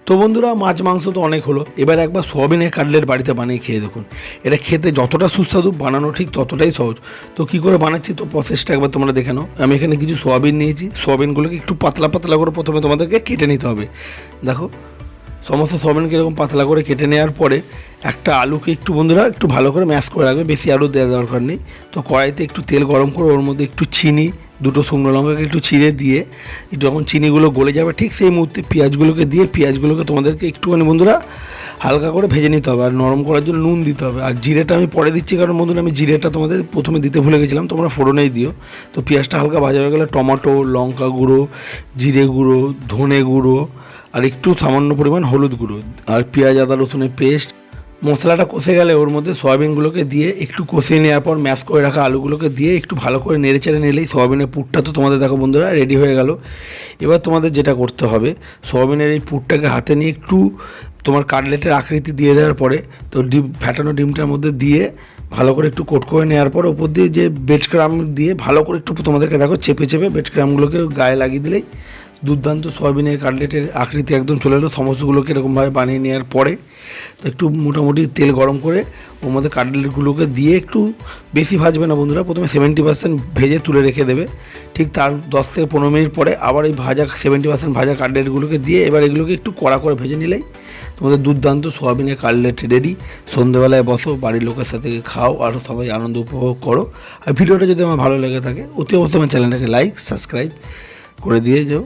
তো বন্ধুরা, মাছ মাংস তো অনেক হলো, এবার একবার সোয়াবিনের কাটলেট বাড়িতে বানিয়ে খেয়ে দেখুন। এটা খেতে যতটা সুস্বাদু, বানানো ঠিক ততটাই সহজ। তো কী করে বানাচ্ছি তো প্রসেসটা একবার তোমরা দেখে নাও। আমি এখানে কিছু সোয়াবিন নিয়েছি, সোয়াবিনগুলোকে একটু পাতলা পাতলা করে প্রথমে তোমাদেরকে কেটে নিতে হবে। দেখো, সমস্ত সোয়াবিনকে এরকম পাতলা করে কেটে নেওয়ার পরে একটা আলুকে একটু বন্ধুরা একটু ভালো করে ম্যাশ করে রাখবে, বেশি আলু দেওয়ার দরকার নেই। তো কড়াইতে একটু তেল গরম করে ওর মধ্যে একটু চিনি, দুটো শুকনো লঙ্কাকে একটু চিড়ে দিয়ে যখন চিনিগুলো গলে যাবে ঠিক সেই মুহূর্তে পেঁয়াজগুলোকে দিয়ে পেঁয়াজগুলোকে তোমাদেরকে একটুখানি বন্ধুরা হালকা করে ভেজে নিতে হবে। আর নরম করার জন্য নুন দিতে হবে। আর জিরেটা আমি পরে দিচ্ছি, কারণ বন্ধুরা আমি জিরেটা তোমাদের প্রথমে দিতে ভুলে গেছিলাম, তোমরা ফোড়নেই দিও। তো পেঁয়াজটা হালকা ভাজা হয়ে গেলে টমেটো, লঙ্কা গুঁড়ো, জিরে গুঁড়ো, ধনে গুঁড়ো আর একটু সামান্য পরিমাণ হলুদ গুঁড়ো আর পেঁয়াজ আদা রসুনের পেস্ট, মশলাটা কষে গেলে ওর মধ্যে সয়াবিনগুলোকে দিয়ে একটু কষিয়ে নেওয়ার পর ম্যাশ করে রাখা আলুগুলোকে দিয়ে একটু ভালো করে নেড়ে চেড়ে নিলেই সয়াবিনের পুরটা তো তোমাদের দেখো বন্ধুরা রেডি হয়ে গেল। এবার তোমাদের যেটা করতে হবে, সয়াবিনের এই পুরটাকে হাতে নিয়ে একটু তোমার কাটলেটের আকৃতি দিয়ে দেওয়ার পরে তো ফ্যাটানো ডিমটার মধ্যে দিয়ে ভালো করে একটু কোট করে নেওয়ার পর ওপর দিয়ে যে বেড ক্রাম দিয়ে ভালো করে একটু তোমাদেরকে দেখো চেপে চেপে বেড ক্রামগুলোকে গায়ে লাগিয়ে দিলেই দুর্দান্ত সয়াবিনের কাটলেটের আকৃতি একদম চলে এলো। সমস্তগুলোকে এরকমভাবে বানিয়ে নেওয়ার পরে তো একটু মোটামুটি তেল গরম করে ওর মধ্যে কাটলেটগুলোকে দিয়ে একটু বেশি ভাজবে না বন্ধুরা, প্রথমে 70% ভেজে তুলে রেখে দেবে। ঠিক তার 10 থেকে 15 মিনিট পরে আবার এই 70% ভাজা কাটলেটগুলোকে দিয়ে এবার এগুলোকে একটু কড়া করে ভেজে নিলেই তোমাদের দুর্দান্ত সোয়াবিনের কাটলেট রেডি। সন্ধ্যেবেলায় বসো, বাড়ির লোকের সাথে খাও আর সবাই আনন্দ উপভোগ করো। আর ভিডিওটা যদি আমার ভালো লেগে থাকে অতি অবশ্যই আমার চ্যানেলটাকে লাইক সাবস্ক্রাইব করে দিয়ে যাও।